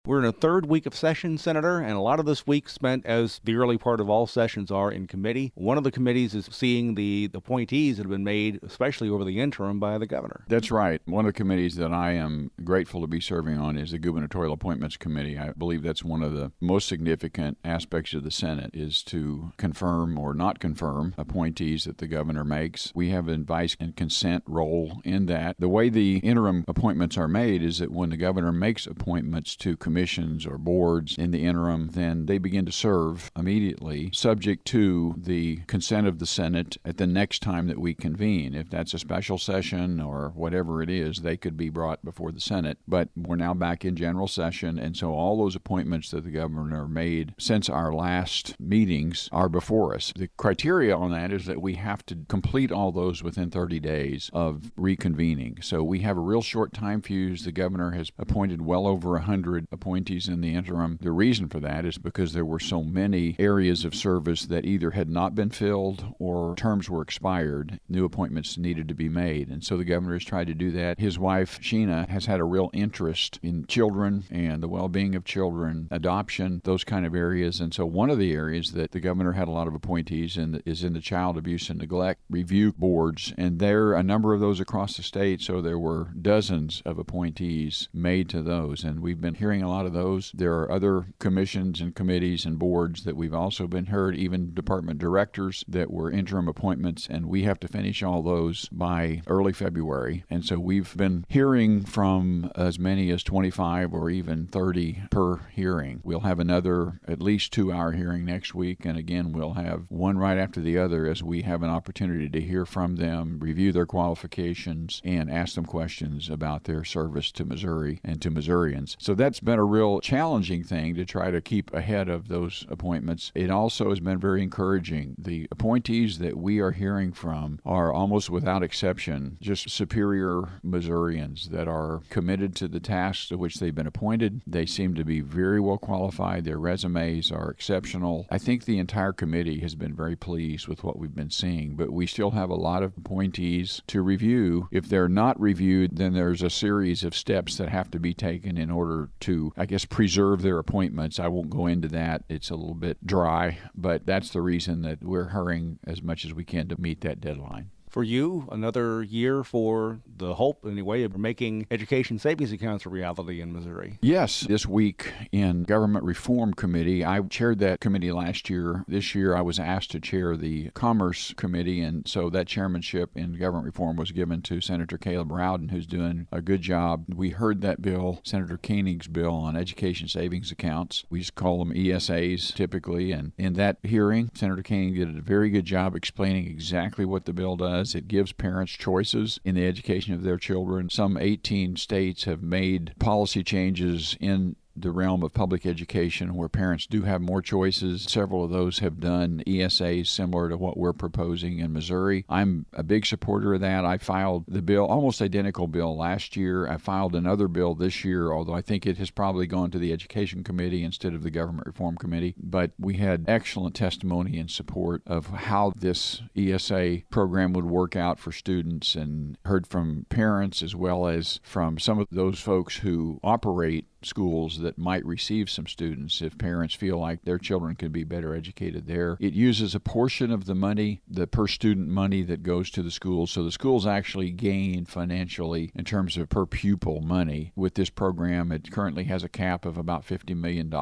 We're in a third week of session, Senator, and a lot of this week spent, as the early part of all sessions are, in committee. One of the committees is seeing the appointees that have been made, especially over the interim, by the governor. That's right. One of the committees that I am grateful to be serving on is the Gubernatorial Appointments Committee. I believe that's one of the most significant aspects of the Senate, is to confirm or not confirm appointees that the governor makes. We have an advice and consent role in that. The way the interim appointments are made is that when the governor makes appointments to commissions or boards in the interim, then they begin to serve immediately, subject to the consent of the Senate at the next time that we convene. If that's a special session or whatever it is, they could be brought before the Senate. But we're now back in general session, and so all those appointments that the governor made since our last meetings are before us. The criteria on that is that we have to complete all those within 30 days of reconvening. So we have a real short time fuse. The governor has appointed well over 100 appointees in the interim. The reason for that is because there were so many areas of service that either had not been filled or terms were expired. New appointments needed to be made, and so the governor has tried to do that. His wife, Sheena, has had a real interest in children and the well-being of children, adoption, those kind of areas, and so one of the areas that the governor had a lot of appointees in is in the child abuse and neglect review boards, and there are a number of those across the state, so there were dozens of appointees made to those, and we've been hearing a lot of those. There are other commissions and committees and boards that we've also been heard, even department directors that were interim appointments, and we have to finish all those by early February. And so we've been hearing from as many as 25 or even 30 per hearing. We'll have another at least 2-hour hearing next week, and again, we'll have one right after the other as we have an opportunity to hear from them, review their qualifications, and ask them questions about their service to Missouri and to Missourians. So that's been a real challenging thing to try to keep ahead of those appointments. It also has been very encouraging. The appointees that we are hearing from are almost without exception just superior Missourians that are committed to the tasks to which they've been appointed. They seem to be very well qualified. Their resumes are exceptional. I think the entire committee has been very pleased with what we've been seeing, but we still have a lot of appointees to review. If they're not reviewed, then there's a series of steps that have to be taken in order to, I guess, preserve their appointments. I won't go into that. It's a little bit dry, but that's the reason that we're hurrying as much as we can to meet that deadline. For you, another year for the hope, anyway, of making education savings accounts a reality in Missouri. Yes. This week in Government Reform Committee, I chaired that committee last year. This year I was asked to chair the Commerce Committee, and so that chairmanship in Government Reform was given to Senator Caleb Rowden, who's doing a good job. We heard that bill, Senator Koenig's bill on education savings accounts. We just call them ESAs typically, and in that hearing, Senator Koenig did a very good job explaining exactly what the bill does. It gives parents choices in the education of their children. Some 18 states have made policy changes in the realm of public education where parents do have more choices. Several of those have done ESAs similar to what we're proposing in Missouri. I'm a big supporter of that. I filed the bill, almost identical bill last year. I filed another bill this year, although I think it has probably gone to the Education Committee instead of the Government Reform Committee. But we had excellent testimony in support of how this ESA program would work out for students, and heard from parents as well as from some of those folks who operate schools that might receive some students if parents feel like their children could be better educated there. It uses a portion of the money, the per student money that goes to the schools, so the schools actually gain financially in terms of per pupil money. With this program, it currently has a cap of about $50 million.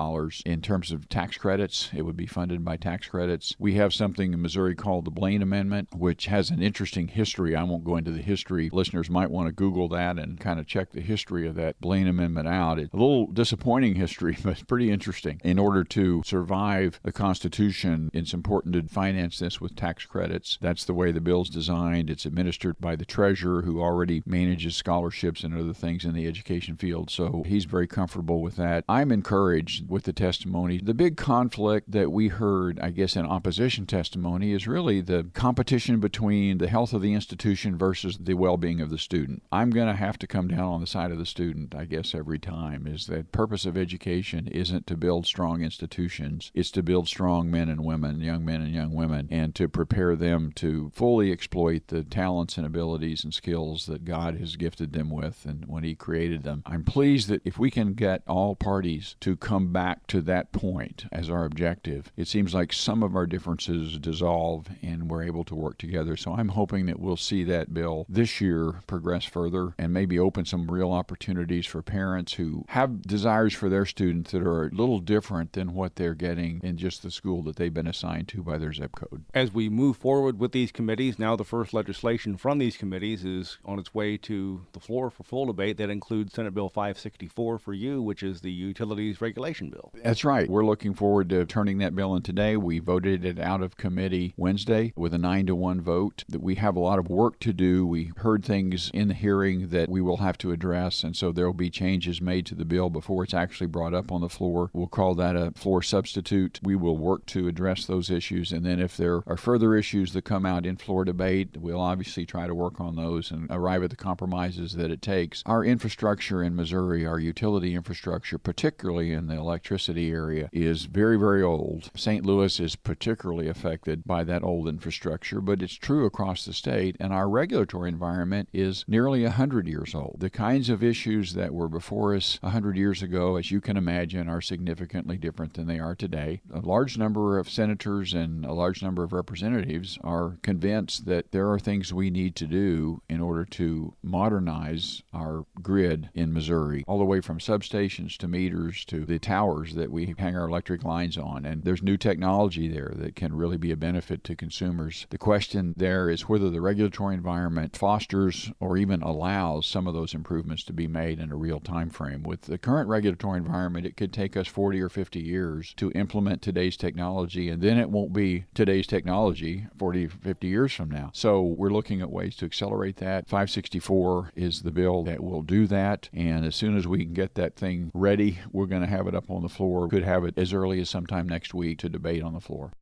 In terms of tax credits, it would be funded by tax credits. We have something in Missouri called the Blaine Amendment, which has an interesting history. I won't go into the history. Listeners might want to Google that and kind of check the history of that Blaine Amendment out. It's a little disappointing history, but pretty interesting. In order to survive the Constitution, it's important to finance this with tax credits. That's the way the bill's designed. It's administered by the treasurer, who already manages scholarships and other things in the education field, so he's very comfortable with that. I'm encouraged with the testimony. The big conflict that we heard, I guess, in opposition testimony is really the competition between the health of the institution versus the well-being of the student. I'm going to have to come down on the side of the student, I guess, every time, is that the purpose of education isn't to build strong institutions. It's to build strong men and women, young men and young women, and to prepare them to fully exploit the talents and abilities and skills that God has gifted them with and when He created them. I'm pleased that if we can get all parties to come back to that point as our objective, it seems like some of our differences dissolve and we're able to work together. So I'm hoping that we'll see that bill this year progress further and maybe open some real opportunities for parents who have desires for their students that are a little different than what they're getting in just the school that they've been assigned to by their zip code. As we move forward with these committees, now the first legislation from these committees is on its way to the floor for full debate. That includes Senate Bill 564 for you, which is the Utilities Regulation Bill. That's right. We're looking forward to turning that bill in today. We voted it out of committee Wednesday with a 9-1 vote. That we have a lot of work to do. We heard things in the hearing that we will have to address, and so there will be changes made to the bill before it's actually brought up on the floor. We'll call that a floor substitute. We will work to address those issues, and then if there are further issues that come out in floor debate, we'll obviously try to work on those and arrive at the compromises that it takes. Our infrastructure in Missouri, our utility infrastructure, particularly in the electricity area, is very, very old. St. Louis is particularly affected by that old infrastructure, but it's true across the state, and our regulatory environment is nearly 100 years old. The kinds of issues that were before us 100 years ago, as you can imagine, are significantly different than they are today. A large number of senators and a large number of representatives are convinced that there are things we need to do in order to modernize our grid in Missouri, all the way from substations to meters to the towers that we hang our electric lines on. And there's new technology there that can really be a benefit to consumers. The question there is whether the regulatory environment fosters or even allows some of those improvements to be made in a real time frame. With the current regulatory environment, it could take us 40 or 50 years to implement today's technology, and then it won't be today's technology 40 or 50 years from now. So we're looking at ways to accelerate that. 564 is the bill that will do that, and as soon as we can get that thing ready, we're going to have it up on the floor. Could have it as early as sometime next week to debate on the floor.